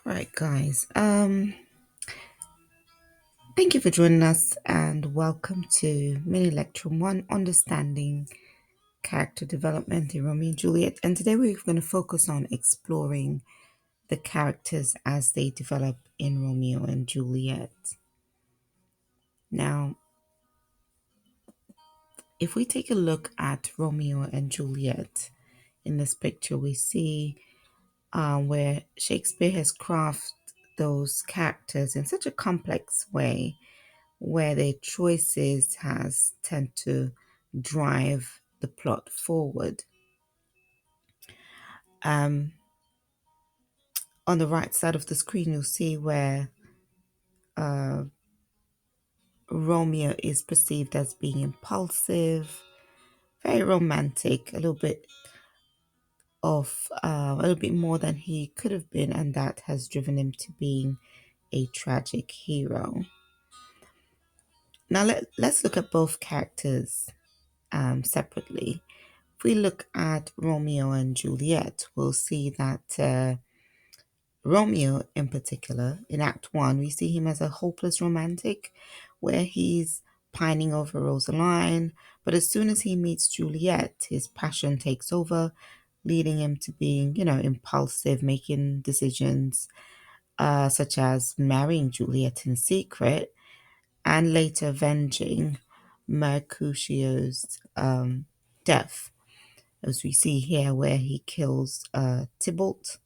Right, guys. Thank you for joining us and welcome to mini lecture one, understanding character development in Romeo and Juliet. And today we're going to focus on exploring the characters as they develop in Romeo and Juliet. Now, if we take a look at Romeo and Juliet in this picture, we see where Shakespeare has crafted those characters in such a complex way where their choices has tend to drive the plot forward. Um, on the right side of the screen, you'll see where uh, Romeo is perceived as being impulsive, very romantic, a little bit more than he could have been, and that has driven him to being a tragic hero. Now let's look at both characters separately. If we look at Romeo and Juliet, we'll see that Romeo, in particular, in Act 1, we see him as a hopeless romantic where he's pining over Rosaline. But as soon as he meets Juliet, his passion takes over, leading him to being, impulsive, making decisions such as marrying Juliet in secret and later avenging Mercutio's death, as we see here, where he kills Tybalt.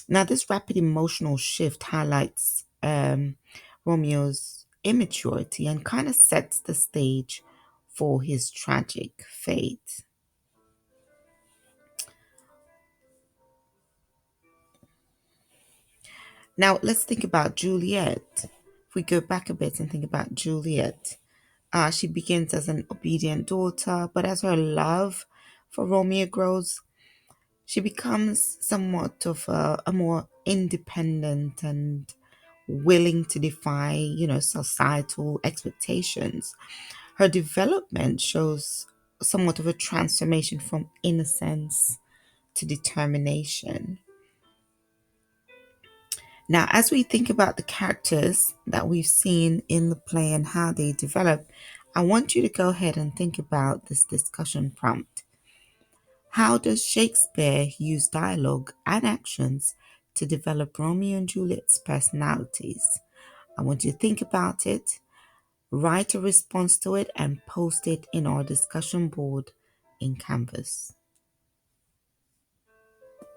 Now, this rapid emotional shift highlights Romeo's immaturity and kind of sets the stage for his tragic fate. Now, let's think about Juliet. If we go back a bit and think about Juliet, she begins as an obedient daughter, but as her love for Romeo grows, she becomes somewhat of a more independent and willing to defy, societal expectations. Her development shows somewhat of a transformation from innocence to determination. Now, as we think about the characters that we've seen in the play and how they develop, I want you to go ahead and think about this discussion prompt. How does Shakespeare use dialogue and actions to develop Romeo and Juliet's personalities? I want you to think about it, write a response to it, and post it in our discussion board in Canvas.